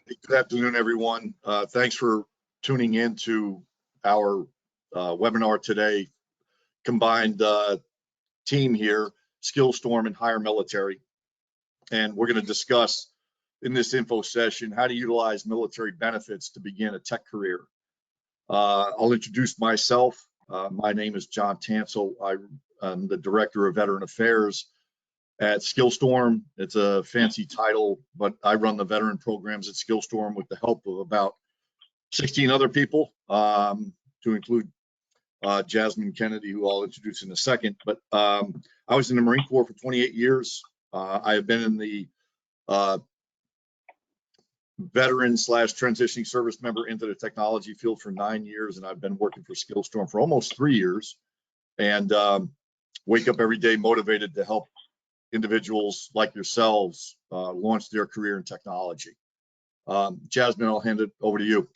Good afternoon, everyone. Thanks for tuning in to our webinar today. Combined team here, SkillStorm and Higher Military. And we're going to discuss in this info session how to utilize military benefits to begin a tech career. I'll introduce myself. My name is John Tansel. I'm the Director of Veteran Affairs at SkillStorm. It's a fancy title, but I run the veteran programs at SkillStorm with the help of about 16 other people, to include Jasmine Kennedy, who I'll introduce in a second. But I was in the Marine Corps for 28 years. I have been in the veteran / transitioning service member into the technology field for 9 years, and I've been working for SkillStorm for almost 3 years, and wake up every day motivated to help individuals like yourselves launch their career in technology. Jasmine, I'll hand it over to you.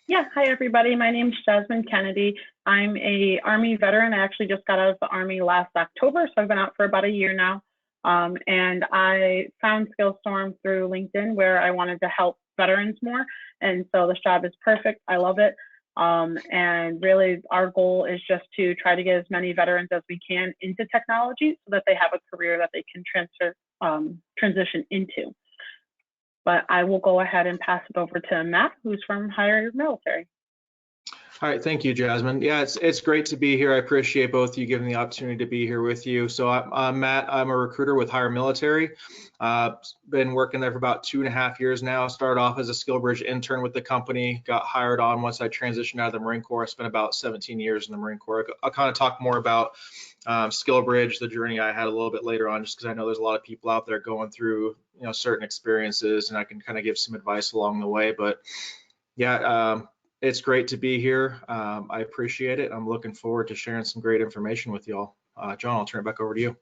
Yeah, hi everybody. My name is Jasmine Kennedy. I'm a Army veteran. I actually just got out of the Army last October, so I've been out for about a year now. And I found SkillStorm through LinkedIn, where I wanted to help veterans more. And so this job is perfect. I love it. And really our goal is just to try to get as many veterans as we can into technology so that they have a career that they can transition into. But I will go ahead and pass it over to Matt, who's from Higher Military. All right, thank you, Jasmine. Yeah, it's great to be here. I appreciate both of you giving the opportunity to be here with you. So I'm Matt. I'm a recruiter with Higher Military. Been working there for about 2.5 years now. Started off as a SkillBridge intern with the company. Got hired on once I transitioned out of the Marine Corps. I spent about 17 years in the Marine Corps. I'll kind of talk more about SkillBridge, the journey I had a little bit later on, just because I know there's a lot of people out there going through certain experiences, and I can kind of give some advice along the way. But yeah. It's great to be here. I appreciate it. I'm looking forward to sharing some great information with y'all. John, I'll turn it back over to you.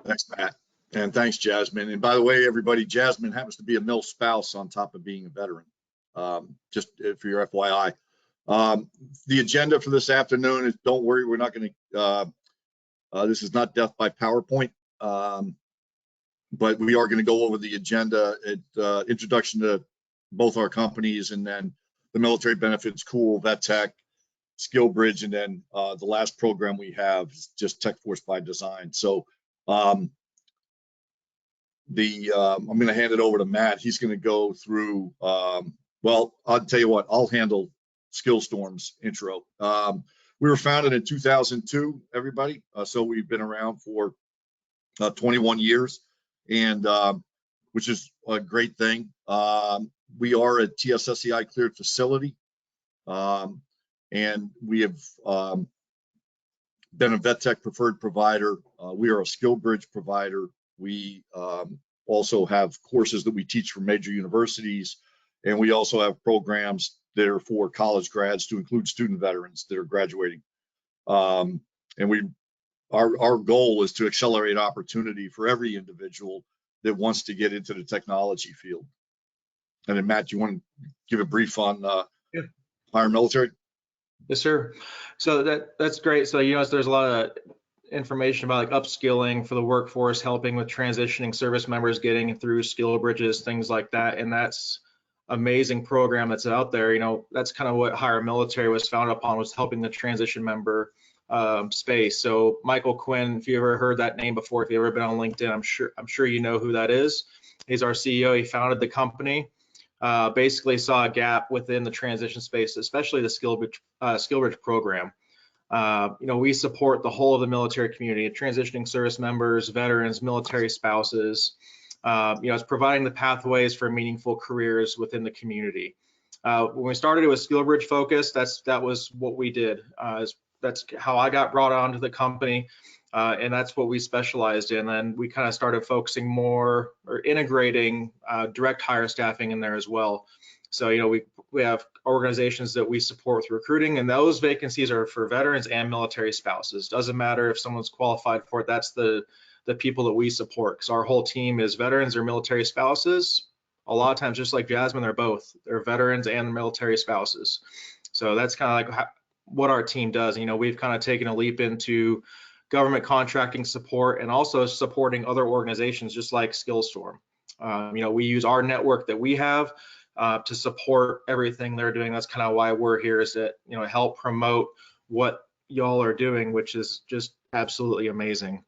Thanks, Matt. And thanks, Jasmine. And by the way, everybody, Jasmine happens to be a MIL spouse on top of being a veteran, just for your FYI. The agenda for this afternoon is, don't worry, we're not going to, this is not death by PowerPoint, but we are going to go over the agenda, introduction to both our companies, and then the military benefits, cool, VET TEC, SkillBridge, and then the last program we have is just Tech Force by Design. So I'm going to hand it over to Matt. He's going to go through, well, I'll tell you what, I'll handle SkillStorm's intro. We were founded in 2002, everybody. So we've been around for 21 years, and which is a great thing. We are a TSSCI cleared facility, and we have been a VET TEC preferred provider. We are a SkillBridge provider. We also have courses that we teach for major universities, and we also have programs that are for college grads, to include student veterans that are graduating. And our goal is to accelerate opportunity for every individual that wants to get into the technology field. And then, Matt, you want to give a brief on Higher Military? Yes, sir. So that's great. So there's a lot of information about like upskilling for the workforce, helping with transitioning service members, getting through skill bridges, things like that. And that's amazing program that's out there. That's kind of what Higher Military was founded upon, was helping the transition member space. So Michael Quinn, if you ever heard that name before, if you've ever been on LinkedIn, I'm sure you know who that is. He's our CEO. He founded the company. Basically saw a gap within the transition space, especially the SkillBridge program. We support the whole of the military community, transitioning service members, veterans, military spouses. It's providing the pathways for meaningful careers within the community. When we started, it was SkillBridge focused. That was what we did. That's how I got brought onto the company. And that's what we specialized in. And we kind of started focusing more, or integrating direct hire staffing in there as well. So, we have organizations that we support with recruiting, and those vacancies are for veterans and military spouses. Doesn't matter if someone's qualified for it, that's the people that we support, because our whole team is veterans or military spouses. A lot of times, just like Jasmine, they're both. They're veterans and military spouses. So that's kind of like what our team does. We've kind of taken a leap into government contracting support, and also supporting other organizations just like SkillStorm. We use our network that we have to support everything they're doing. That's kind of why we're here, is to, you know, help promote what y'all are doing, which is just absolutely amazing.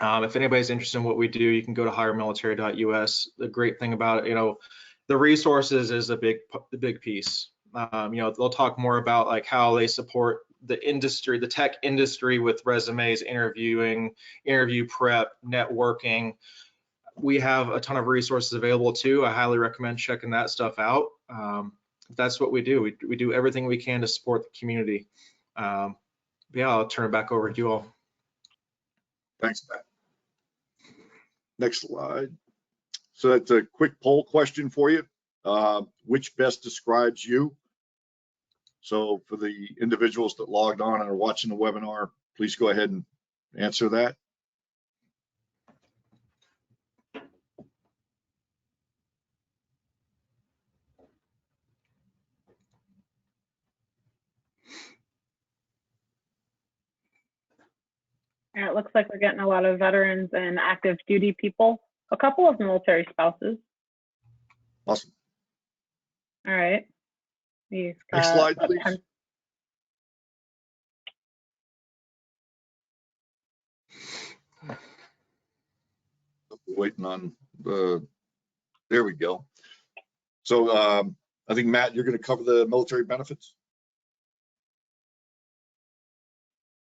If anybody's interested in what we do, you can go to hiremilitary.us. The great thing about it, you know, the resources is a big piece. You know, they'll talk more about like how they support the industry, the tech industry, with resumes, interview prep, networking. We have a ton of resources available too. I highly recommend checking that stuff out. That's what we do. We do everything we can to support the community. Yeah, I'll turn it back over to you all. Thanks, Matt. Next slide. So that's a quick poll question for you. Which best describes you? So for the individuals that logged on and are watching the webinar, please go ahead and answer that. And it looks like we're getting a lot of veterans and active duty people, a couple of military spouses. Awesome. All right. Next slide, please. Waiting on the, there we go. So I think, Matt, you're going to cover the military benefits.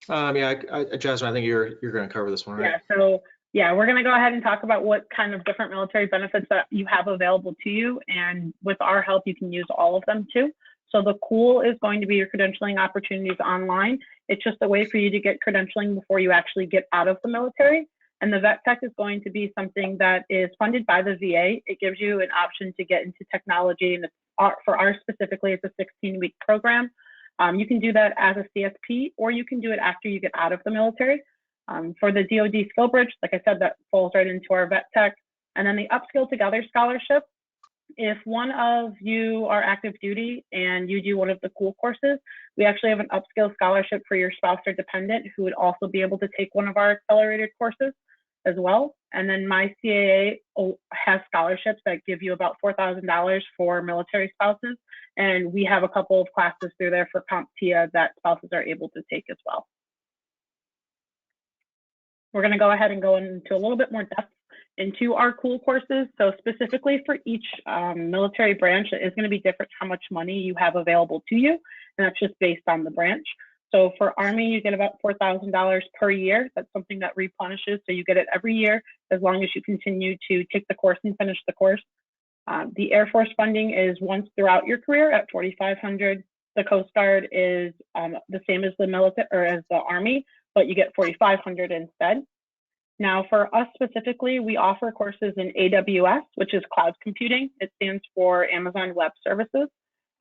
Yeah, Jasmine, I think you're going to cover this one, right? Yeah. So yeah, we're going to go ahead and talk about what kind of different military benefits that you have available to you, and with our help, you can use all of them too. So the COOL is going to be your credentialing opportunities online. It's just a way for you to get credentialing before you actually get out of the military. And the VET TEC is going to be something that is funded by the VA. It gives you an option to get into technology, and for ours specifically, it's a 16-week program. You can do that as a CSP, or you can do it after you get out of the military. For the DoD Skill Bridge, like I said, that falls right into our VET TEC. And then the Upskill Together Scholarship, if one of you are active duty and you do one of the COOL courses, we actually have an upskill scholarship for your spouse or dependent who would also be able to take one of our accelerated courses as well. And then my CAA has scholarships that give you about $4,000 for military spouses. And we have a couple of classes through there for CompTIA that spouses are able to take as well. We're going to go ahead and go into a little bit more depth into our COOL courses. So specifically for each military branch, it is going to be different how much money you have available to you, and that's just based on the branch. So for Army, you get about $4,000 per year. That's something that replenishes, so you get it every year as long as you continue to take the course and finish the course. The Air Force funding is once throughout your career at $4,500. The Coast Guard is the same as the military or as the Army, but you get $4,500 instead. Now, for us specifically, we offer courses in AWS, which is cloud computing. It stands for Amazon Web Services.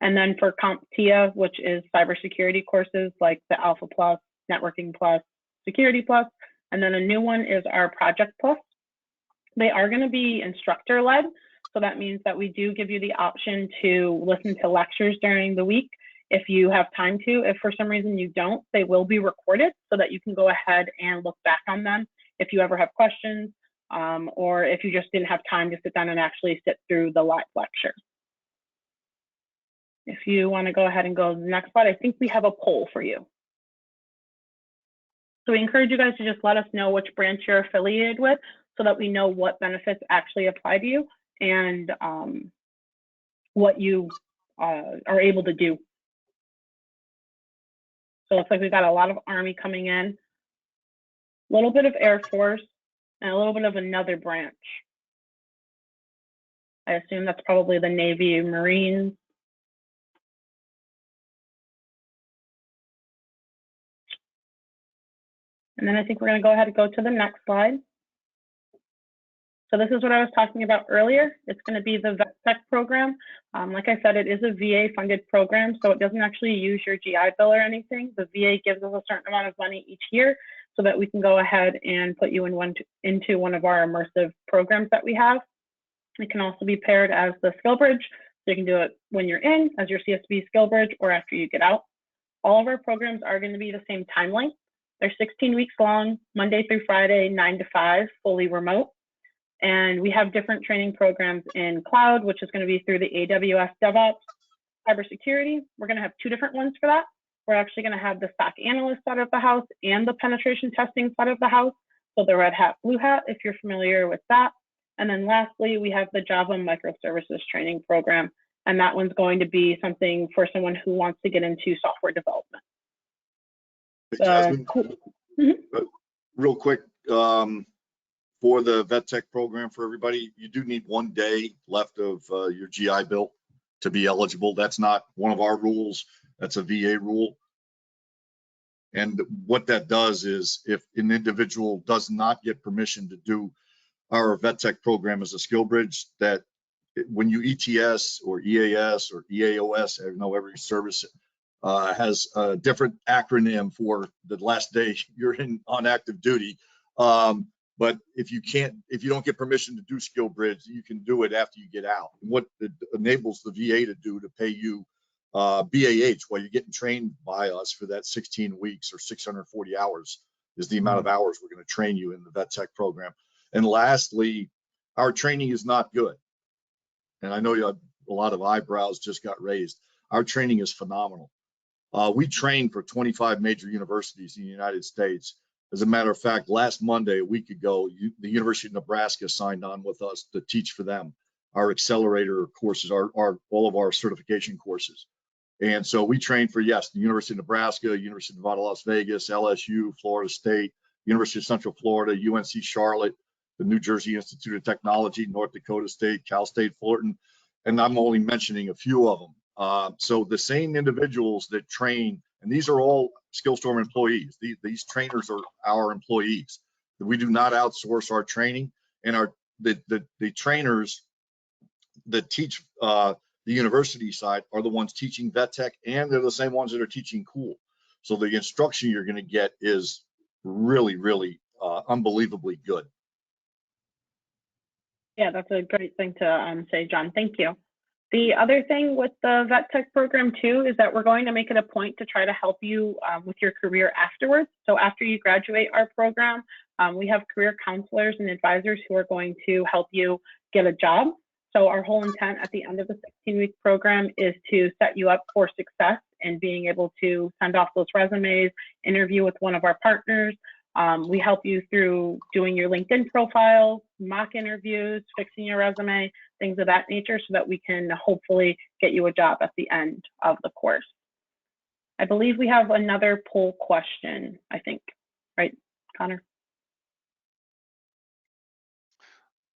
And then for CompTIA, which is cybersecurity courses like the Alpha Plus, Networking Plus, Security Plus. And then a new one is our Project Plus. They are going to be instructor-led. So that means that we do give you the option to listen to lectures during the week if you have time to. If for some reason you don't, they will be recorded so that you can go ahead and look back on them if you ever have questions, or if you just didn't have time to sit down and actually sit through the live lecture. If you want to go ahead and go to the next slide, I think we have a poll for you. So we encourage you guys to just let us know which branch you're affiliated with so that we know what benefits actually apply to you and what you are able to do. So it looks like we've got a lot of Army coming in, a little bit of Air Force, and a little bit of another branch. I assume that's probably the Navy, Marines. And then I think we're going to go ahead and go to the next slide. So this is what I was talking about earlier. It's going to be the VET TEC program. Like I said, it is a VA-funded program, so it doesn't actually use your GI Bill or anything. The VA gives us a certain amount of money each year so that we can go ahead and put you into one of our immersive programs that we have. It can also be paired as the Skill Bridge, so you can do it when you're in as your CSB Skill Bridge or after you get out. All of our programs are going to be the same time length. They're 16 weeks long, Monday through Friday, 9 to 5, fully remote. And we have different training programs in cloud, which is going to be through the AWS DevOps. Cybersecurity, we're going to have 2 different ones for that. We're actually going to have the SOC analyst side of the house and the penetration testing side of the house. So the red hat, blue hat, if you're familiar with that. And then lastly, we have the Java microservices training program. And that one's going to be something for someone who wants to get into software development. Hey, Jasmine, Cool. real quick, for the VET TEC program for everybody, you do need 1 day left of your GI Bill to be eligible. That's not one of our rules. That's a VA rule. And what that does is if an individual does not get permission to do our VET TEC program as a skill bridge, that when you ETS or EAS or EAOS, I know every service has a different acronym for the last day you're on active duty. But if you don't get permission to do skill bridge, you can do it after you get out. And what it enables the VA to do to pay you BAH while you're getting trained by us for that 16 weeks or 640 hours is the amount of hours we're going to train you in the VET TEC program. And lastly, our training is not good. And I know a lot of eyebrows just got raised. Our training is phenomenal. We train for 25 major universities in the United States. As a matter of fact, last Monday, a week ago, the University of Nebraska signed on with us to teach for them our accelerator courses, all of our certification courses. And so we train for, yes, the University of Nebraska, University of Nevada, Las Vegas, LSU, Florida State, University of Central Florida, UNC Charlotte, the New Jersey Institute of Technology, North Dakota State, Cal State Fullerton, and I'm only mentioning a few of them. So the same individuals that train, and these are all SkillStorm employees. These trainers are our employees. We do not outsource our training, and the trainers that teach the university side are the ones teaching VET TEC, and they're the same ones that are teaching Cool. So the instruction you're going to get is really, really unbelievably good. Yeah, that's a great thing to say, John. Thank you. The other thing with the VET TEC program too is that we're going to make it a point to try to help you with your career afterwards. So after you graduate our program, we have career counselors and advisors who are going to help you get a job. So our whole intent at the end of the 16-week program is to set you up for success and being able to send off those resumes, interview with one of our partners. We help you through doing your LinkedIn profile, mock interviews, fixing your resume, things of that nature, so that we can hopefully get you a job at the end of the course. I believe we have another poll question, I think, right, Connor?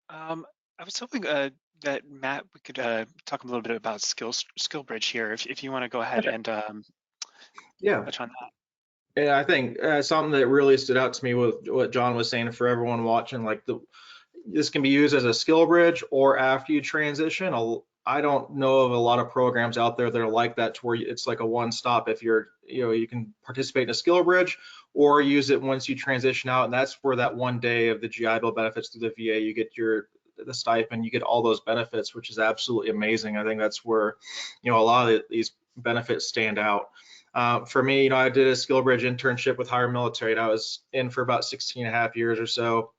I was hoping that Matt, we could talk a little bit about SkillBridge here, if you want to go ahead and touch on that. Yeah, I think something that really stood out to me with what John was saying for everyone watching, like this can be used as a skill bridge or after you transition. I don't know of a lot of programs out there that are like that, to where it's like a one-stop. If you can participate in a skill bridge or use it once you transition out, and that's where that 1 day of the GI Bill benefits through the VA, you get the stipend, you get all those benefits, which is absolutely amazing. I think that's where a lot of these benefits stand out. For me, I did a SkillBridge internship with Higher Military, and I was in for about 16 and a half years or so.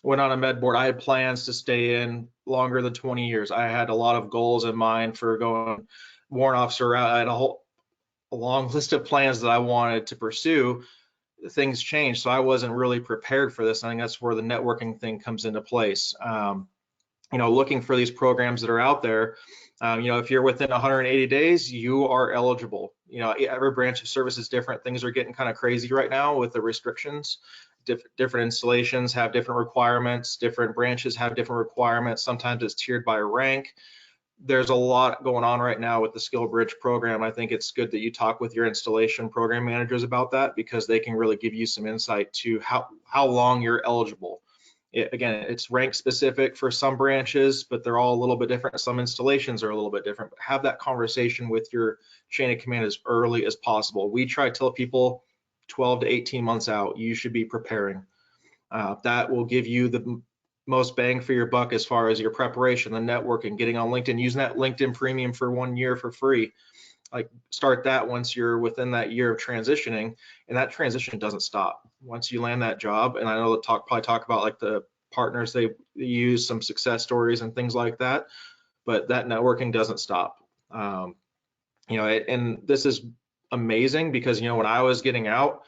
Went on a med board. I had plans to stay in longer than 20 years. I had a lot of goals in mind for going warrant officer route. I had a long list of plans that I wanted to pursue. Things changed, so I wasn't really prepared for this. I think that's where the networking thing comes into place. Looking for these programs that are out there. If you're within 180 days, you are eligible. Every branch of service is different. Things are getting kind of crazy right now with the restrictions. Different installations have different requirements. Different branches have different requirements. Sometimes it's tiered by rank. There's a lot going on right now with the SkillBridge program. I think it's good that you talk with your installation program managers about that, because they can really give you some insight to how long you're eligible. Again, it's rank specific for some branches, but they're all a little bit different. Some installations are a little bit different. But have that conversation with your chain of command as early as possible. We try to tell people 12 to 18 months out, you should be preparing. That will give you the most bang for your buck as far as your preparation, the networking, getting on LinkedIn, using that LinkedIn premium for 1 year for free. Like, start that once you're within that year of transitioning, and that transition doesn't stop once you land that job. And I know they'll probably talk about like the partners they use, some success stories and things like that. But that networking doesn't stop. And this is amazing because, when I was getting out,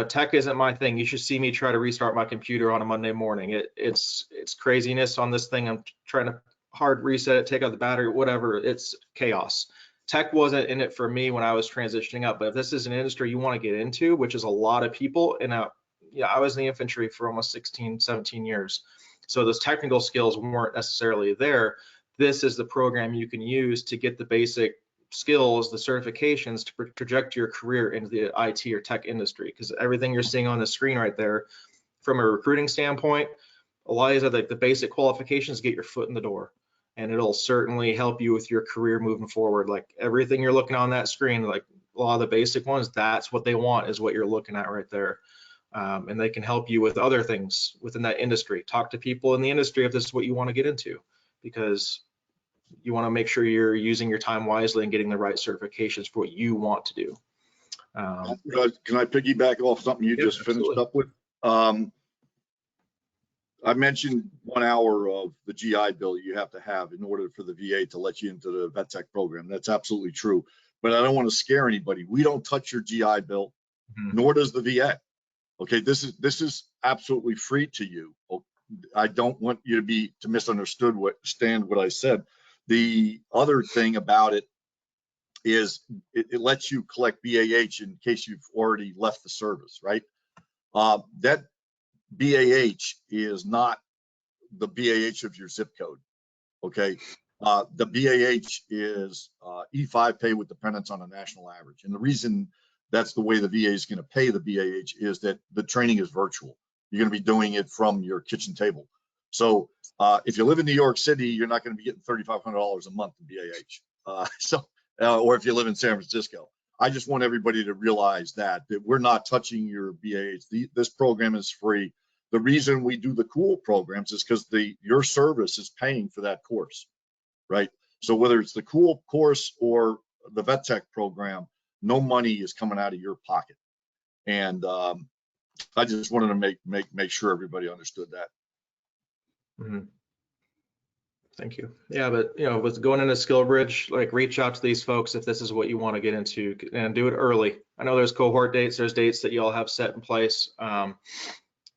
tech isn't my thing. You should see me try to restart my computer on a Monday morning. It's craziness on this thing. I'm trying to hard reset it, take out the battery, whatever. It's chaos. Tech wasn't in it for me when I was transitioning up, but if this is an industry you want to get into, which is a lot of people, and I was in the infantry for almost 16, 17 years. So those technical skills weren't necessarily there. This is the program you can use to get the basic skills, the certifications to project your career into the IT or tech industry. Because everything you're seeing on the screen right there, from a recruiting standpoint, a lot of these are like the basic qualifications, get your foot in the door. And it'll certainly help you with your career moving forward. Like everything you're looking on that screen, like a lot of the basic ones, that's what they want, is what you're looking at right there. And they can help you with other things within that industry. Talk to people in the industry if this is what you want to get into, because you want to make sure you're using your time wisely and getting the right certifications for what you want to do. Can I piggyback off something you just finished up with? I mentioned 1 hour of the GI Bill you have to have in order for the VA to let you into the VET TEC program. That's absolutely true. But I don't want to scare anybody. We don't touch your GI Bill, nor does the VA. Okay, this is absolutely free to you. I don't want you to misunderstand what I said. The other thing about it is it lets you collect BAH in case you've already left the service, right? That BAH is not the BAH of your zip code, okay? The BAH is E5 pay with dependents on a national average. And the reason that's the way the VA is going to pay the BAH is that the training is virtual. You're going to be doing it from your kitchen table. So if you live in New York City, you're not going to be getting $3,500 a month in BAH. Or if you live in San Francisco. I just want everybody to realize that we're not touching your BAH. This program is free. The reason we do the cool programs is because your service is paying for that course, right? So whether it's the cool course or the VET TEC program, no money is coming out of your pocket. And I just wanted to make sure everybody understood that. Thank you. Yeah, but with going into SkillBridge, like reach out to these folks if this is what you want to get into, and do it early. I know there's cohort dates, there's dates that you all have set in place.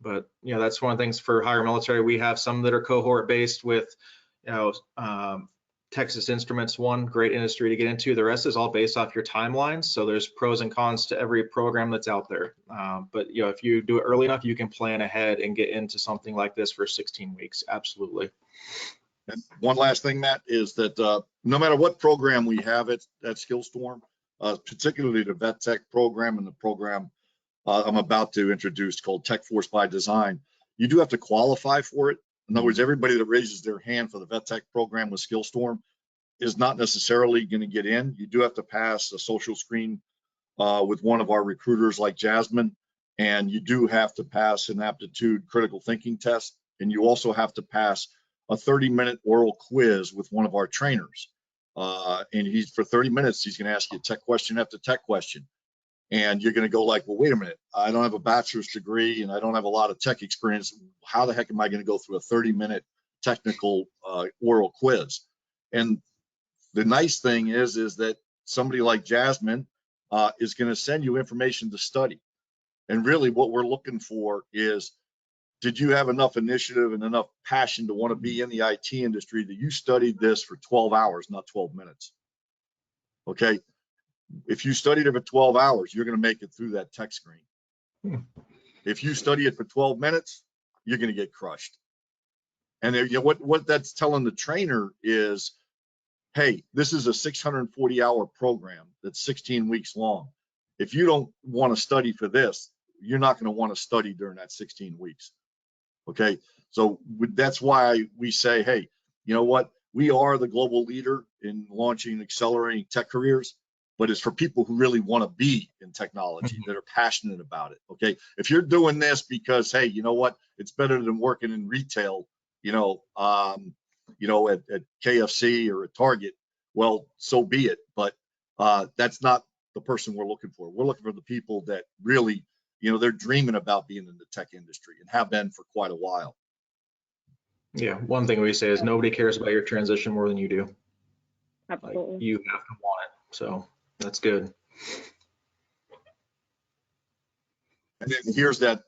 But that's one of the things for higher military. We have some that are cohort based with, Texas Instruments, one great industry to get into. The rest is all based off your timelines. So there's pros and cons to every program that's out there. But if you do it early enough, you can plan ahead and get into something like this for 16 weeks. Absolutely. And one last thing, Matt, is that no matter what program we have at SkillStorm, particularly the VET TEC program and the program I'm about to introduce called Tech Force by Design, you do have to qualify for it. In other words, everybody that raises their hand for the VET TEC program with SkillStorm is not necessarily going to get in. You do have to pass a social screen with one of our recruiters like Jasmine, and you do have to pass an aptitude critical thinking test, and you also have to pass a 30-minute oral quiz with one of our trainers. And for 30 minutes, he's going to ask you tech question after tech question. And you're going to go like, well, wait a minute, I don't have a bachelor's degree and I don't have a lot of tech experience. How the heck am I going to go through a 30-minute technical oral quiz? And the nice thing is that somebody like Jasmine is going to send you information to study. And really what we're looking for is, did you have enough initiative and enough passion to want to be in the IT industry that you studied this for 12 hours, not 12 minutes? Okay. If you studied it for 12 hours, you're going to make it through that tech screen. If you study it for 12 minutes, you're going to get crushed. And what that's telling the trainer is, hey, this is a 640-hour program that's 16 weeks long. If you don't want to study for this, you're not going to want to study during that 16 weeks. Okay, so that's why we say, hey, you know what? We are the global leader in launching and accelerating tech careers, but it's for people who really want to be in technology, that are passionate about it. Okay, if you're doing this because, hey, you know what? It's better than working in retail, at KFC or at Target. Well, so be it. But that's not the person we're looking for. We're looking for the people that really, they're dreaming about being in the tech industry and have been for quite a while. Yeah, one thing we say is nobody cares about your transition more than you do. Absolutely. Like, you have to want it, so that's good. And then here's that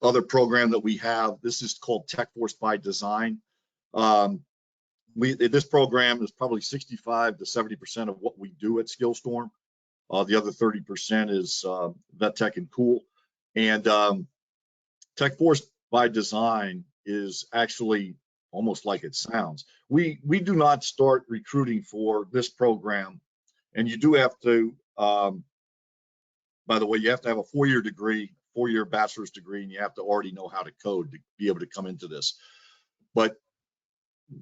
other program that we have. This is called TechForce by Design. This program is probably 65 to 70% of what we do at SkillStorm. The other 30% is VET TEC and Cool. And TechForce by Design is actually almost like it sounds. We do not start recruiting for this program, and you do have to, by the way, you have to have a 4-year degree, 4-year bachelor's degree, and you have to already know how to code to be able to come into this. But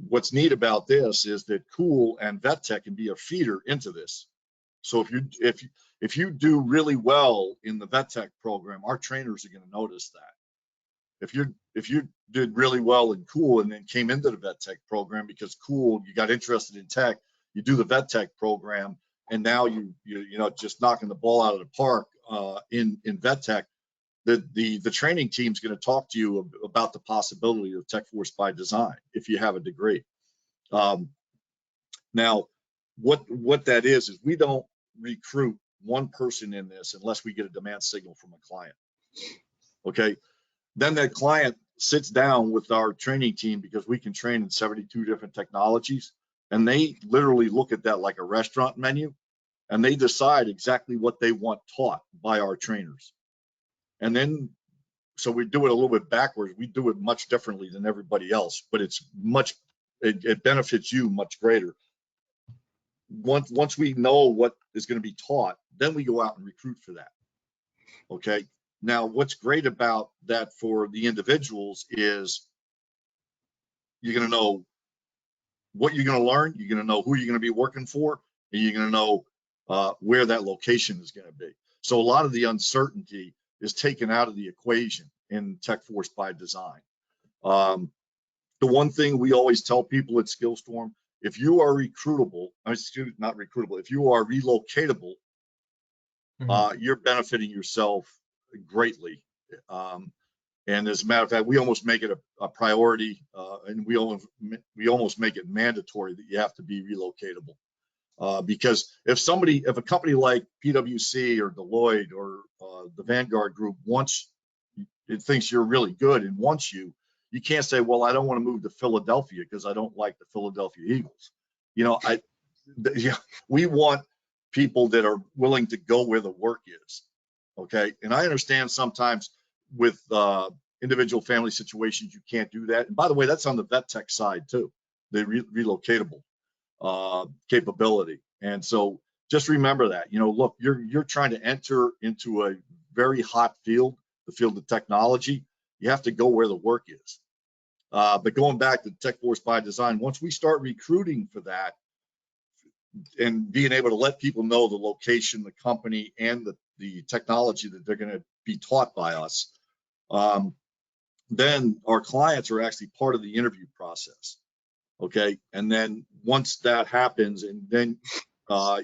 what's neat about this is that Cool and VET TEC can be a feeder into this. So if you do really well in the VET TEC program, our trainers are going to notice that. If you did really well in Cool and then came into the VET TEC program because Cool, you got interested in tech, you do the VET TEC program, and now you know, just knocking the ball out of the park in VET TEC, the training team's going to talk to you about the possibility of TechForce by Design if you have a degree. Now, what that is we don't recruit one person in this unless we get a demand signal from a client. Okay, then that client sits down with our training team, because we can train in 72 different technologies, and they literally look at that like a restaurant menu, and they decide exactly what they want taught by our trainers. And then, so we do it a little bit backwards. We do it much differently than everybody else, but it benefits you much greater. Once we know what is going to be taught, then we go out and recruit for that. Okay. Now, what's great about that for the individuals is you're going to know what you're going to learn. You're going to know who you're going to be working for, and you're going to know where that location is going to be. So a lot of the uncertainty is taken out of the equation in TechForce by Design. The one thing we always tell people at SkillStorm, if you are recruitable, not recruitable, if you are relocatable, you're benefiting yourself greatly. And as a matter of fact, we almost make it a priority, and we almost make it mandatory that you have to be relocatable. Because if a company like PwC or Deloitte or the Vanguard Group thinks you're really good and wants you, you can't say, well, I don't want to move to Philadelphia because I don't like the Philadelphia Eagles. You know, we want people that are willing to go where the work is. Okay, and I understand sometimes with individual family situations you can't do that. And by the way, that's on the VET TEC side too, the relocatable capability. And so just remember that, you know, look, you're trying to enter into a very hot field, the field of technology. You have to go where the work is. But going back to TechForce by Design, once we start recruiting for that and being able to let people know the location, the company, and the technology that they're going to be taught by us, then our clients are actually part of the interview process. Okay, and then once that happens, and then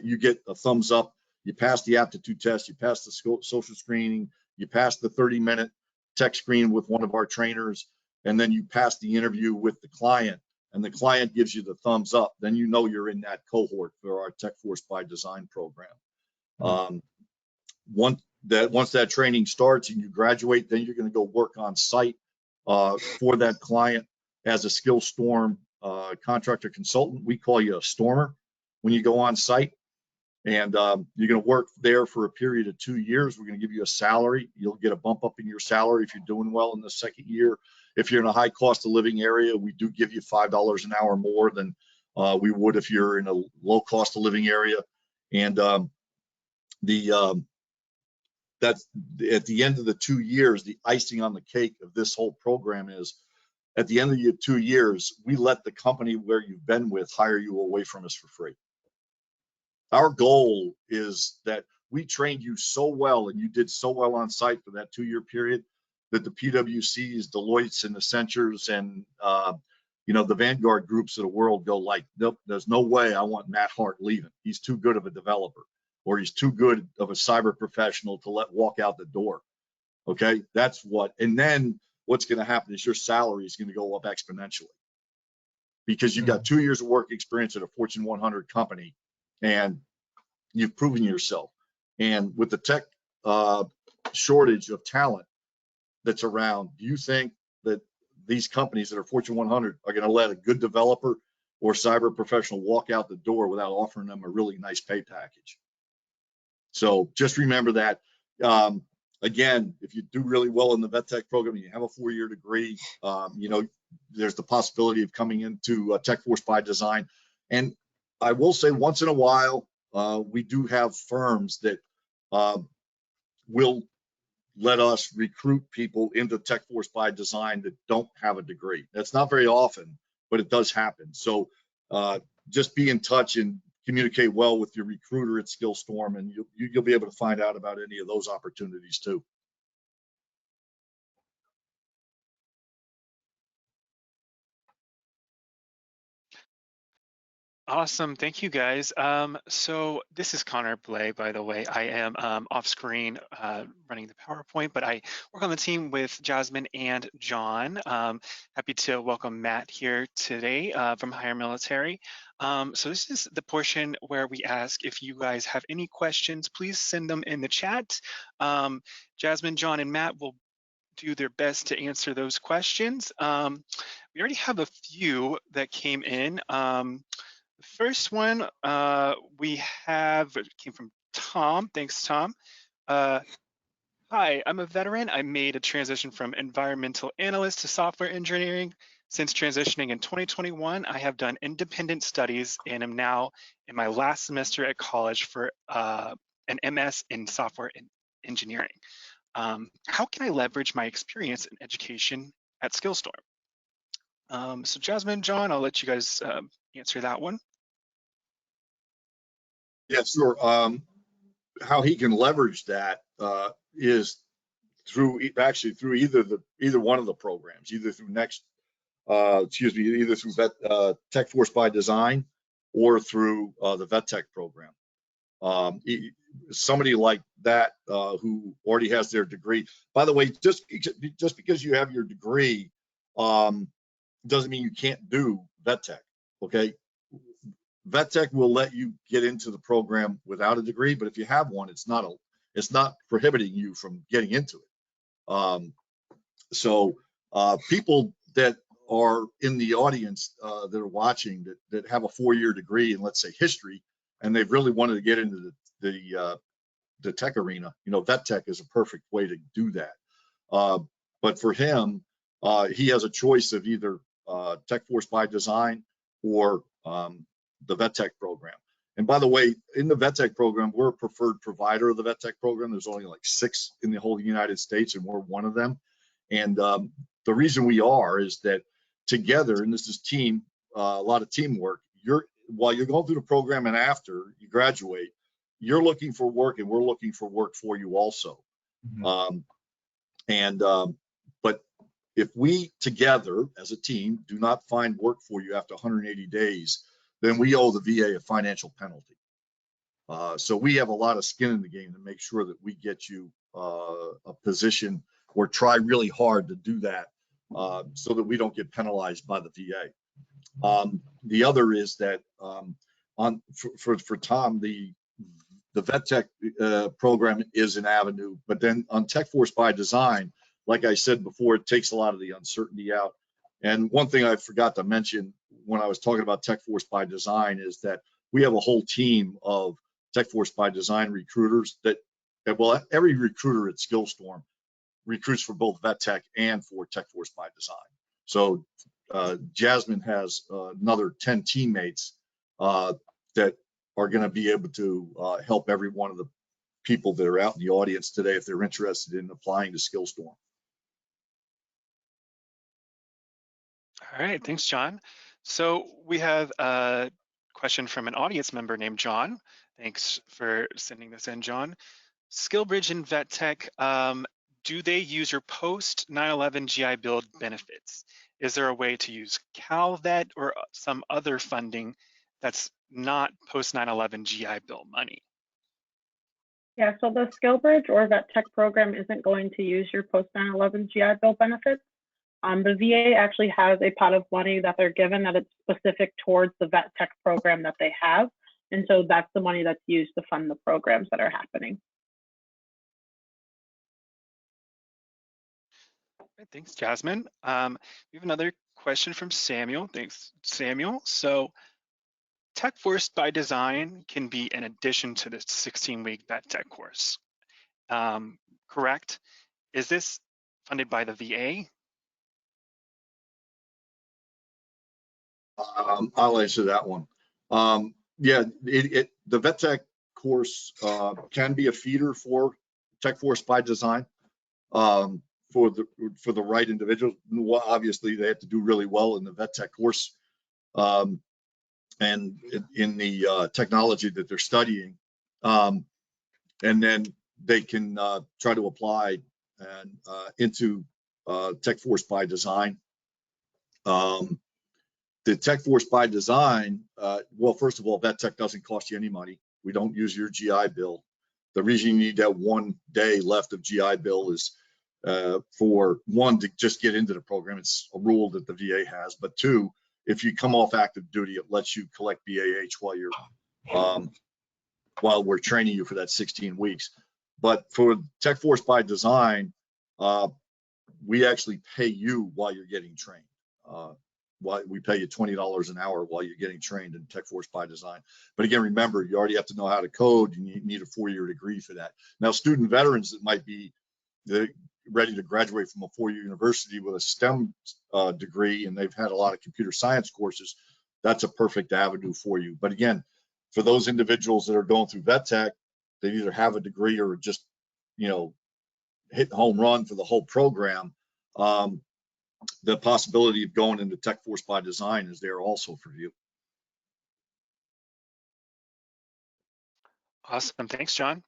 you get a thumbs up, you pass the aptitude test, you pass the social screening, you pass the 30-minute tech screen with one of our trainers, and then you pass the interview with the client, and the client gives you the thumbs up, then you know you're in that cohort for our TechForce by Design program. Once that training starts and you graduate, then you're going to go work on site for that client as a SkillStorm contractor consultant. We call you a stormer when you go on site, and you're going to work there for a period of 2 years. We're going to give you a salary. You'll get a bump up in your salary if you're doing well in the second year. If you're in a high cost of living area, we do give you $5 an hour more than we would if you're in a low cost of living area. And that's at the end of the 2 years, the icing on the cake of this whole program is, at the end of your 2 years, we let the company where you've been with hire you away from us for free. Our goal is that we trained you so well and you did so well on site for that 2-year period that the PwCs, Deloitte's, and Accentures, and you know, the Vanguard groups of the world go like, nope, there's no way I want Matt Hart leaving. He's too good of a developer, or he's too good of a cyber professional to let walk out the door. Okay, that's what. And then what's going to happen is your salary is going to go up exponentially because you've got 2 years of work experience at a Fortune 100 company and you've proven yourself. And with the tech shortage of talent that's around, do you think that these companies that are Fortune 100 are going to let a good developer or cyber professional walk out the door without offering them a really nice pay package? So just remember that. Again, if you do really well in the VET TEC program and you have a 4-year degree, you know, there's the possibility of coming into Tech Force by Design. And I will say once in a while, we do have firms that will let us recruit people into Tech Force by Design that don't have a degree. That's not very often, but it does happen. So just be in touch and communicate well with your recruiter at SkillStorm, and you'll be able to find out about any of those opportunities too. Awesome. Thank you, guys. So this is Connor Blay, by the way. I am off screen running the PowerPoint, but I work on the team with Jasmine and John. Happy to welcome Matt here today from Higher Military. So this is the portion where we ask if you guys have any questions, please send them in the chat. Jasmine, John, and Matt will do their best to answer those questions. We already have a few that came in. The first one we have came from Tom. Thanks, Tom. Hi, I'm a veteran. I made a transition from environmental analyst to software engineering. Since transitioning in 2021, I have done independent studies and am now in my last semester at college for an MS in software engineering. How can I leverage my experience in education at SkillStorm? So Jasmine, John, I'll let you guys answer that one. Yeah, sure. How he can leverage that is through either one of the programs, either through either through Tech Force by Design or through the VET TEC program. Somebody like that who already has their degree. By the way, just because you have your degree doesn't mean you can't do VET TEC. Okay, VET TEC will let you get into the program without a degree, but if you have one, it's not prohibiting you from getting into it. So people that are in the audience that are watching that have a 4-year degree in, let's say, history, and they've really wanted to get into the tech arena, you know, VET TEC is a perfect way to do that. But for him, he has a choice of either Tech Force by Design or the VET TEC program. And by the way, in the VET TEC program, we're a preferred provider of the VET TEC program. There's only like 6 in the whole United States, and we're one of them. And the reason we are is that together, and this is a lot of teamwork, while you're going through the program and after you graduate, you're looking for work and we're looking for work for you also. But if we together as a team do not find work for you after 180 days, then we owe the VA a financial penalty. So we have a lot of skin in the game to make sure that we get you a position or try really hard to do that so that we don't get penalized by the VA. The other is that for Tom, the VET TEC program is an avenue, but then on Tech Force by Design, like I said before, it takes a lot of the uncertainty out. And one thing I forgot to mention when I was talking about Tech Force by Design is that we have a whole team of Tech Force by Design recruiters well, every recruiter at SkillStorm recruits for both VET TEC and for Tech Force by Design. So Jasmine has another 10 teammates that are going to be able to help every one of the people that are out in the audience today if they're interested in applying to SkillStorm. All right, thanks, John. So we have a question from an audience member named John. Thanks for sending this in, John. SkillBridge and VET TEC, do they use your post 9/11 GI Bill benefits? Is there a way to use CalVET or some other funding that's not post 9/11 GI Bill money? Yeah, so the SkillBridge or VET TEC program isn't going to use your post 9/11 GI Bill benefits. The VA actually has a pot of money that they're given that it's specific towards the VET TEC program that they have. And so that's the money that's used to fund the programs that are happening. Thanks, Jasmine. We have another question from Samuel. Thanks, Samuel. So Tech Force by Design can be in addition to the 16-week VET TEC course, correct? Is this funded by the VA? I'll answer that one. Yeah, the VET TEC course can be a feeder for Tech Force by Design for the right individuals. Well, obviously, they have to do really well in the VET TEC course and in the technology that they're studying, and then they can try to apply and into Tech Force by Design. The Tech Force by Design, well, first of all, VET TEC doesn't cost you any money. We don't use your GI Bill. The reason you need that 1 day left of GI Bill is for one, to just get into the program. It's a rule that the VA has, but two, if you come off active duty, it lets you collect BAH while you're while we're training you for that 16 weeks. But for Tech Force by Design, we actually pay you while you're getting trained. We pay you $20 an hour while you're getting trained in Tech Force by Design. But again, remember, you already have to know how to code, and you need a 4-year degree for that. Now, student veterans that might be ready to graduate from a 4-year university with a STEM degree, and they've had a lot of computer science courses, that's a perfect avenue for you. But again, for those individuals that are going through VET TEC, they either have a degree or just, you know, hit home run for the whole program. The possibility of going into Tech Force by Design is there also for you. Awesome, thanks, John.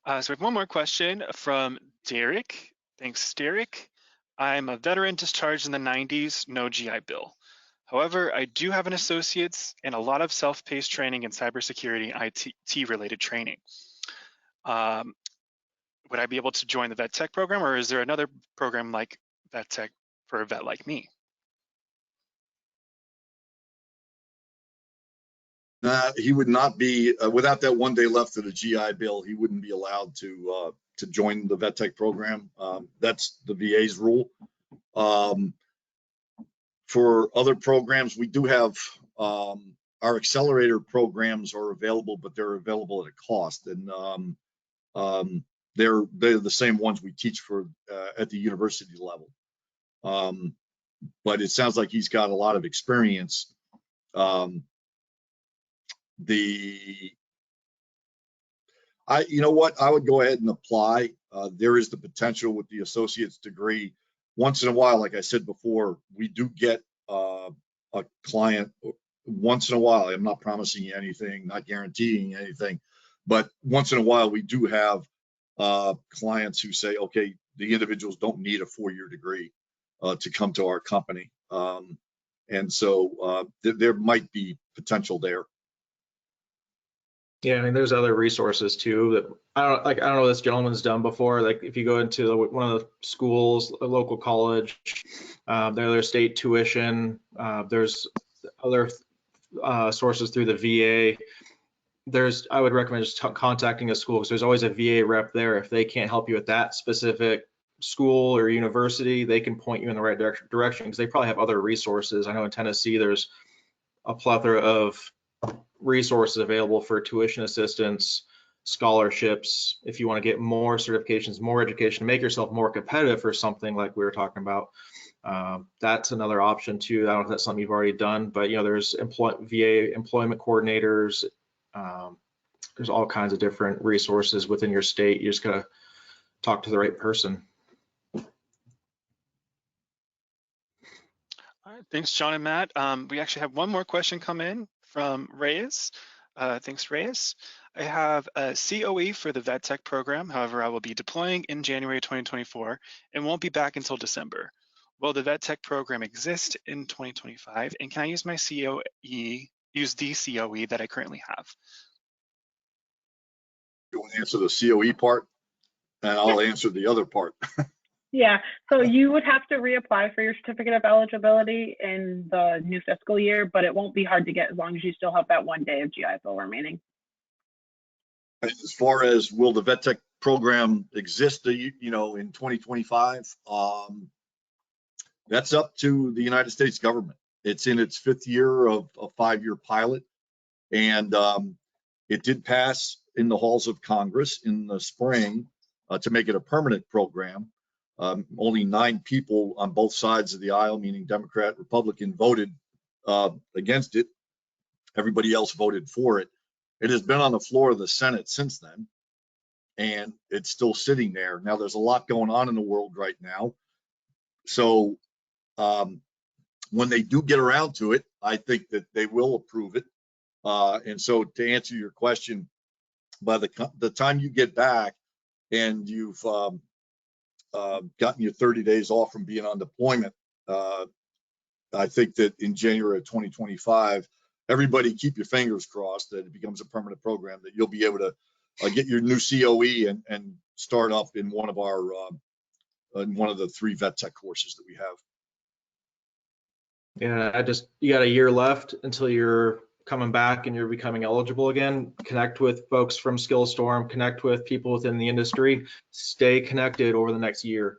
So we have one more question from Derek. Thanks, Derek. I'm a veteran discharged in the 90s, no GI Bill. However, I do have an associate's and a lot of self-paced training in cybersecurity and IT related training. Would I be able to join the VET TEC program, or is there another program like VET TEC for a vet like me? He would not be, without that 1 day left of the GI Bill, he wouldn't be allowed to join the VET TEC program. That's the VA's rule. For other programs, we do have our accelerator programs are available, but they're available at a cost, and they're the same ones we teach for at the university level. But it sounds like he's got a lot of experience. You know what, I would go ahead and apply. There is the potential with the associate's degree. Once in a while, like I said before, we do get a client once in a while. I'm not promising you anything, not guaranteeing anything, but once in a while we do have clients who say, okay, the individuals don't need a 4-year degree to come to our company. And so there might be potential there. Yeah, I mean, there's other resources too that I don't know what this gentleman's done before. Like if you go into one of the schools, a local college, their state tuition, there's other sources through the VA. I would recommend just contacting a school, because there's always a VA rep there. If they can't help you at that specific school or university, they can point you in the right direction, because they probably have other resources. I know in Tennessee, there's a plethora of resources available for tuition assistance, scholarships. If you want to get more certifications, more education, make yourself more competitive for something like we were talking about, that's another option too. I don't know if that's something you've already done, but you know, there's VA employment coordinators. There's all kinds of different resources within your state. You just gotta talk to the right person. All right, thanks, John and Matt. We actually have one more question come in from Reyes. Thanks, Reyes. I have a COE for the VET TEC program. However, I will be deploying in January 2024 and won't be back until December. Will the VET TEC program exist in 2025? And can I use my COE, use the COE that I currently have? You want to answer the COE part, and I'll answer the other part. Yeah, so you would have to reapply for your certificate of eligibility in the new fiscal year, but it won't be hard to get as long as you still have that 1 day of GI Bill remaining. As far as will the VET TEC program exist, in 2025, that's up to the United States government. It's in its 5th year of a 5-year pilot, and it did pass in the halls of Congress in the spring to make it a permanent program. Only 9 people on both sides of the aisle, meaning Democrat, Republican, voted against it. Everybody else voted for it. It has been on the floor of the Senate since then, and it's still sitting there. Now, there's a lot going on in the world right now. So when they do get around to it, I think that they will approve it. And so to answer your question, by the time you get back and you've gotten your 30 days off from being on deployment, I think that in January of 2025, everybody keep your fingers crossed that it becomes a permanent program, that you'll be able to get your new COE and start up in one of our in one of the 3 VET TEC courses that we have. Yeah, you got a year left until you're coming back and you're becoming eligible again. Connect with folks from SkillStorm, connect with people within the industry, stay connected over the next year.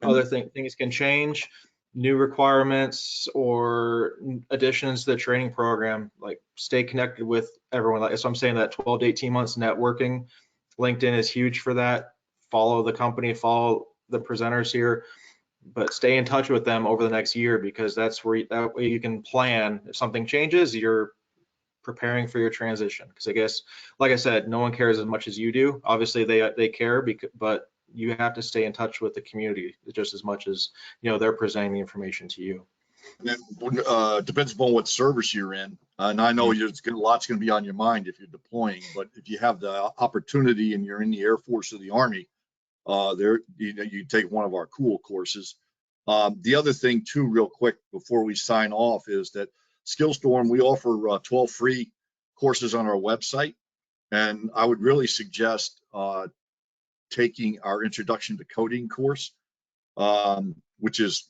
Other things can change, new requirements or additions to the training program. Like, stay connected with everyone. So I'm saying that 12 to 18 months networking, LinkedIn is huge for that. Follow the company, follow the presenters here, but stay in touch with them over the next year, because that way you can plan. If something changes, you're preparing for your transition. Because I guess, like I said, no one cares as much as you do. Obviously they care, but you have to stay in touch with the community just as much as they're presenting the information to you. And it depends upon what service you're in. And I know lots going to be on your mind if you're deploying, but if you have the opportunity and you're in the Air Force or the Army, you take one of our cool courses. The other thing too, real quick before we sign off, is that SkillStorm, we offer 12 free courses on our website, and I would really suggest taking our Introduction to Coding course, which is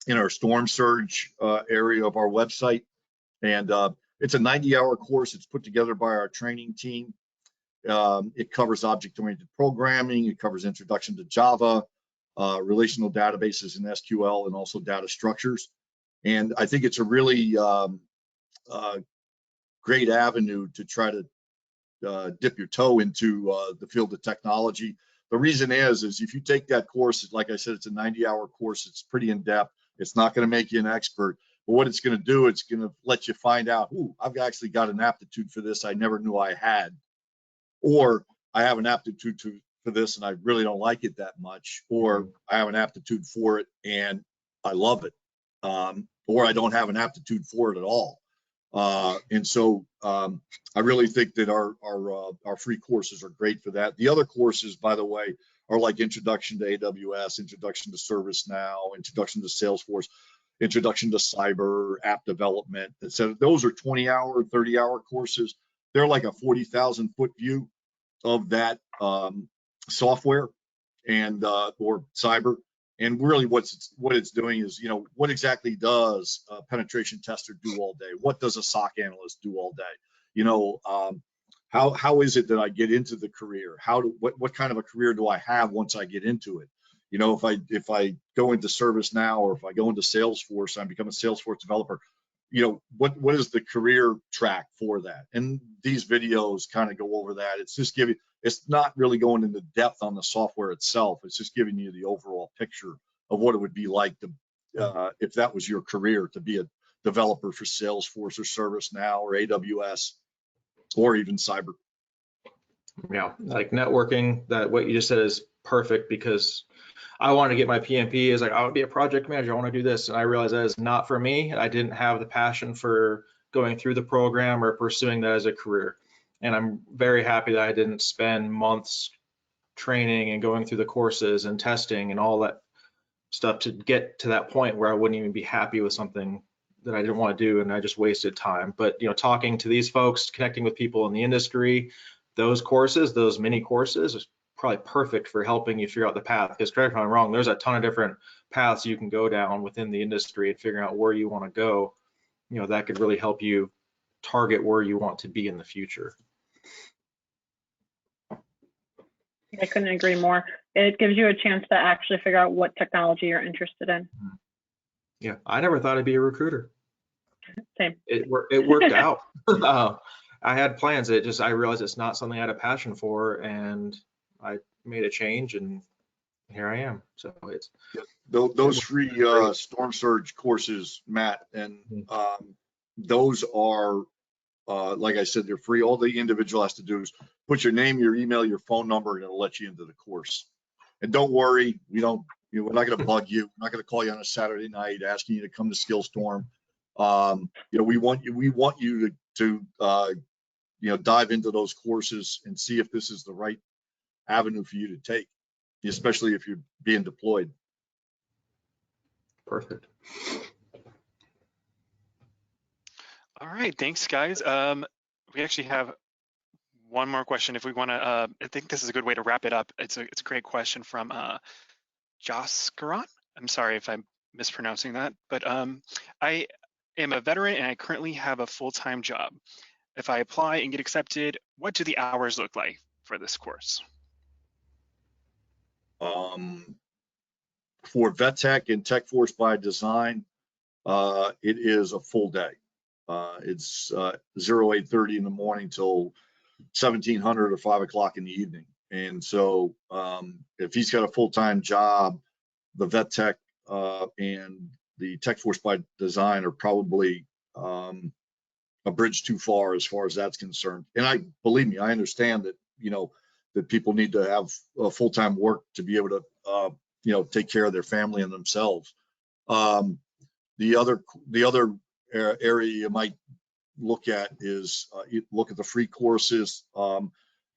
in our Storm Surge area of our website. And it's a 90-hour course. It's put together by our training team. It covers object-oriented programming. It covers introduction to Java, relational databases in SQL, and also data structures. And I think it's a really great avenue to try to dip your toe into the field of technology. The reason is if you take that course, like I said, it's a 90-hour course. It's pretty in-depth. It's not going to make you an expert. But what it's going to do, it's going to let you find out, I've actually got an aptitude for this I never knew I had. Or I have an aptitude for this and I really don't like it that much. Or I have an aptitude for it and I love it. Or I don't have an aptitude for it at all. And so I really think that our free courses are great for that. The other courses, by the way, are like Introduction to AWS, Introduction to ServiceNow, Introduction to Salesforce, Introduction to Cyber, App Development, etc. Those are 20-hour, 30-hour courses. They're like a 40,000-foot view of that software and or cyber. And really what it's doing is, what exactly does a penetration tester do all day? What does a SOC analyst do all day? How is it that I get into the career? What kind of a career do I have once I get into it? If I go into ServiceNow or if I go into Salesforce, I become a Salesforce developer. What is the career track for that? And these videos kind of go over that. It's not really going into depth on the software itself. It's just giving you the overall picture of what it would be like to, if that was your career, to be a developer for Salesforce or ServiceNow or AWS or even cyber. Yeah, like networking, that what you just said is perfect, because I want to get my PMP. Is like, I want to be a project manager. I want to do this. And I realized that is not for me. I didn't have the passion for going through the program or pursuing that as a career. And I'm very happy that I didn't spend months training and going through the courses and testing and all that stuff to get to that point where I wouldn't even be happy with something that I didn't want to do, and I just wasted time. But talking to these folks, connecting with people in the industry, those courses, those mini courses, probably perfect for helping you figure out the path. Because correct me if I'm wrong, there's a ton of different paths you can go down within the industry, and figuring out where you want to go, you know, that could really help you target where you want to be in the future. I couldn't agree more. It gives you a chance to actually figure out what technology you're interested in. Yeah, I never thought I'd be a recruiter. Same. It worked out. I had plans. I realized it's not something I had a passion for, and I made a change, and here I am. So it's those free storm surge courses, Matt, and those are, like I said, they're free. All the individual has to do is put your name, your email, your phone number, and it'll let you into the course. And don't worry, we're not going to bug you. We're not going to call you on a Saturday night asking you to come to SkillStorm. We want you to dive into those courses and see if this is the right avenue for you to take, especially if you're being deployed. perfect. All right, thanks, guys. We actually have one more question if we want to. I think this is a good way to wrap it up. It's a great question from Jaskaran. I'm sorry if I'm mispronouncing that, but I am a veteran and I currently have a full-time job. If I apply and get accepted, what do the hours look like for this course? For VET TEC and Tech Force by Design, it is a full day. It's 8:30 in the morning till 1700 or 5 o'clock in the evening. And so if he's got a full-time job, the VET TEC and the Tech Force by Design are probably a bridge too far as that's concerned. And believe me, I understand that, that people need to have full-time work to be able to, take care of their family and themselves. The other area you might look at is look at the free courses.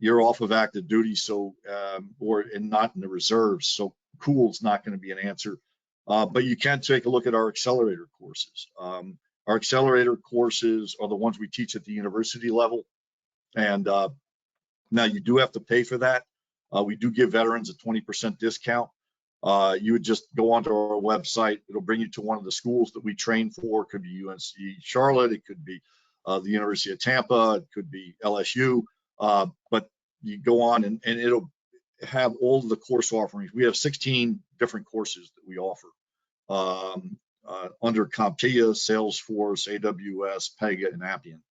You're off of active duty, so and not in the reserves, so cool's not going to be an answer. But you can take a look at our accelerator courses. Our accelerator courses are the ones we teach at the university level, and now you do have to pay for that. We do give veterans a 20% discount. You would just go onto our website. It'll bring you to one of the schools that we train for. It could be UNC Charlotte. It could be the University of Tampa. It could be LSU. But you go on and it'll have all of the course offerings. We have 16 different courses that we offer under CompTIA, Salesforce, AWS, Pega, and Appian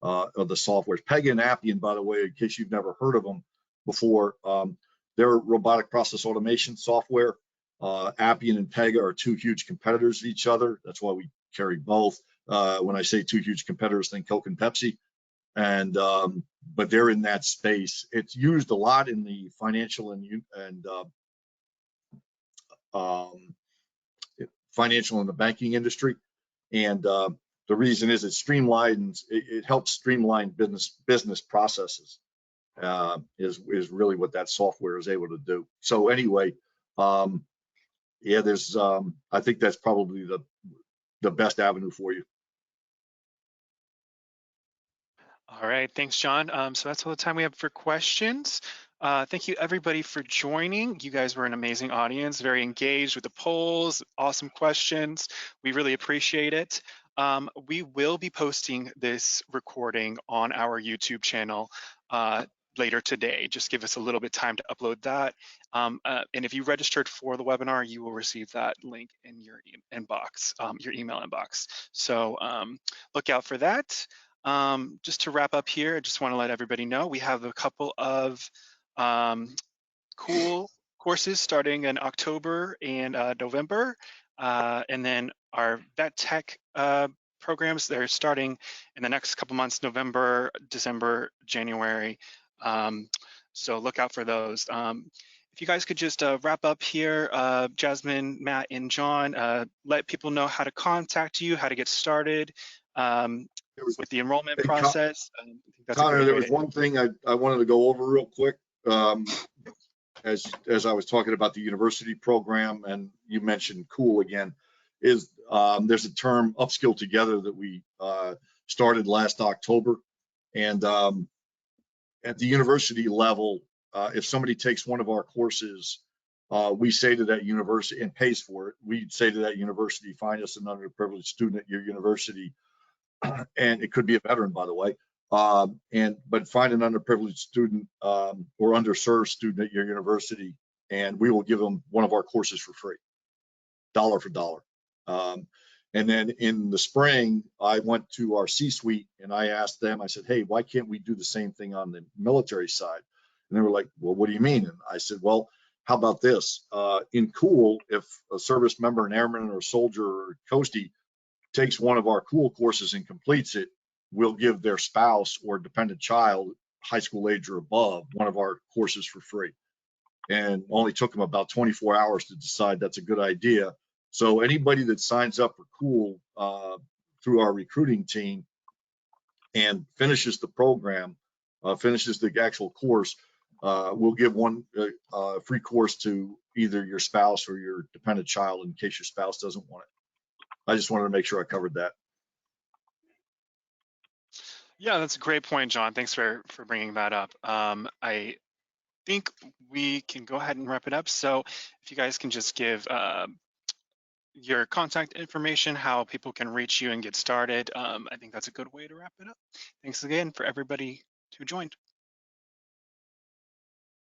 of the softwares. Pega and Appian, by the way, in case you've never heard of them before, they're robotic process automation software. Appian and Pega are two huge competitors of each other. That's why we carry both. When I say two huge competitors, think Coke and Pepsi. And but they're in that space. It's used a lot in the financial and the banking industry. And the reason is it helps streamline business processes. Is really what that software is able to do. So anyway, yeah, there's I think that's probably the best avenue for you. All right, thanks, John. So that's all the time we have for questions. Thank you everybody for joining. You guys were an amazing audience, very engaged with the polls, awesome questions. We really appreciate it. We will be posting this recording on our YouTube channel later today. Just give us a little bit of time to upload that. And if you registered for the webinar, you will receive that link in your inbox, your email inbox. So look out for that. Just to wrap up here, I just want to let everybody know we have a couple of cool courses starting in October and November. And then our VET TEC programs, they're starting in the next couple months, November, December, January. So look out for those. If you guys could just wrap up here, Jasmine, Matt, and John, let people know how to contact you, how to get started with the enrollment process. Connor, there was one thing I wanted to go over real quick. As I was talking about the university program, and you mentioned cool again, is there's a term, Upskill Together, that we started last October. And at the university level, if somebody takes one of our courses, we say to that university and pays for it, we say to that university, find us an underprivileged student at your university, and it could be a veteran, by the way, but find an underprivileged student or underserved student at your university, and we will give them one of our courses for free, dollar for dollar. And then in the spring, I went to our C-suite and I asked them, I said, hey, why can't we do the same thing on the military side? And they were like, well, what do you mean? And I said, well, how about this? In Cool, if a service member, an airman or a soldier or coastie takes one of our Cool courses and completes it, we'll give their spouse or dependent child, high school age or above, one of our courses for free. And only took them about 24 hours to decide that's a good idea. So anybody that signs up for Cool through our recruiting team and finishes the program, finishes the actual course, we'll give one free course to either your spouse or your dependent child in case your spouse doesn't want it. I just wanted to make sure I covered that. Yeah, that's a great point, John. Thanks for bringing that up. I think we can go ahead and wrap it up. So if you guys can just give your contact information, how people can reach you and get started, I think that's a good way to wrap it up. Thanks again for everybody who joined.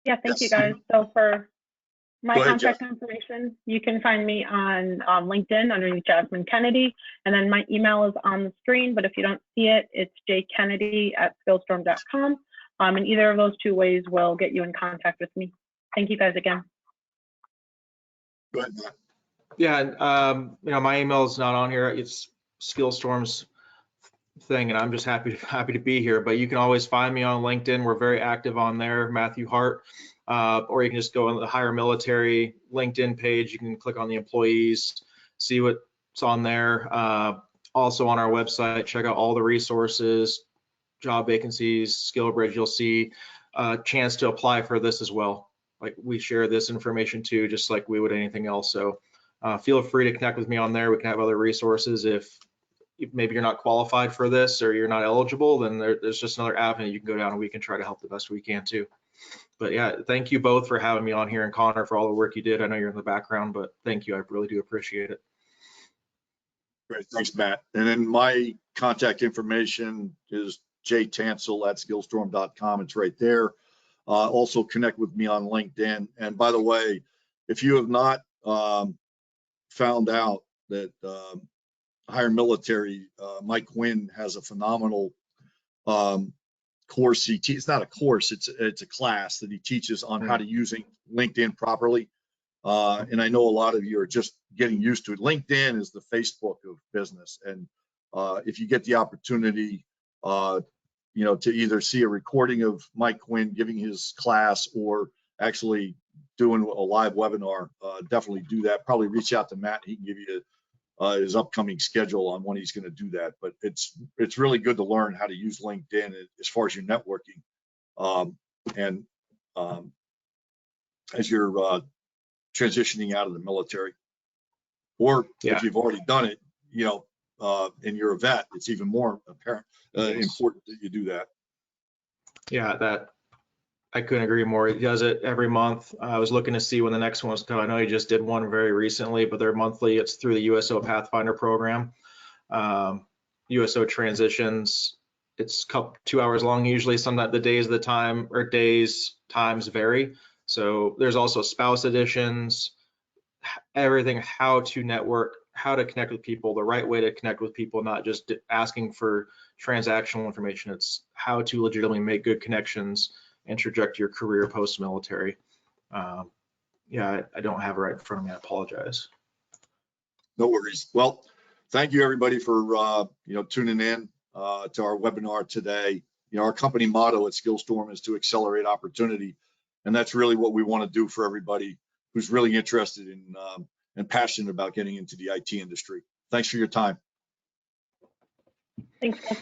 Yeah, thank you Yes. guys. So for my Go ahead, contact information, you can find me on LinkedIn underneath Jasmine Kennedy, and then my email is on the screen, but if you don't see it, it's jkennedy@skillstorm.com. And either of those two ways will get you in contact with me. Thank you guys again. Go ahead, Matt. Yeah, you know, my email is not on here. It's SkillStorm's thing, and I'm just happy to be here. But you can always find me on LinkedIn. We're very active on there, Matthew Hart. Or you can just go on the Hire Military LinkedIn page. You can click on the employees, see what's on there. Also on our website, check out all the resources, job vacancies, SkillBridge. You'll see a chance to apply for this as well. Like we share this information too, just like we would anything else. So feel free to connect with me on there. We can have other resources. If maybe you're not qualified for this or you're not eligible, then there's just another avenue you can go down and we can try to help the best we can too. But yeah, thank you both for having me on here, and Connor for all the work you did. I know you're in the background, but thank you. I really do appreciate it. Great, thanks, Matt. And then my contact information is jtansel@skillstorm.com. It's right there. Also connect with me on LinkedIn. And by the way, if you have not found out that Hire Military, Mike Quinn has a phenomenal course he teaches. It's not a course, it's a class that he teaches on how to using LinkedIn properly. And I know a lot of you are just getting used to it. LinkedIn is the Facebook of business. And if you get the opportunity, you know, to either see a recording of Mike Quinn giving his class or actually doing a live webinar, definitely do that. Probably reach out to Matt. He can give you his upcoming schedule on when he's going to do that. But it's really good to learn how to use LinkedIn as far as your networking, and as you're transitioning out of the military, or if you've already done it, you know, and you're a vet, it's even more apparent important that you do that. Yeah, that I couldn't agree more. He does it every month. I was looking to see when the next one was coming. I know he just did one very recently, but they're monthly. It's through the USO Pathfinder program. USO transitions. It's 2 hours long usually. Sometimes the days of the time or times vary. So there's also spouse editions, everything, how to network, how to connect with people, the right way to connect with people, not just asking for transactional information. It's how to legitimately make good connections and traject your career post-military. Yeah, I don't have it right in front of me. I apologize. No worries. Well, thank you everybody for you know, tuning in to our webinar today. You know, our company motto at SkillStorm is to accelerate opportunity, and that's really what we want to do for everybody who's really interested in and passionate about getting into the IT industry. Thanks for your time. Thanks, guys.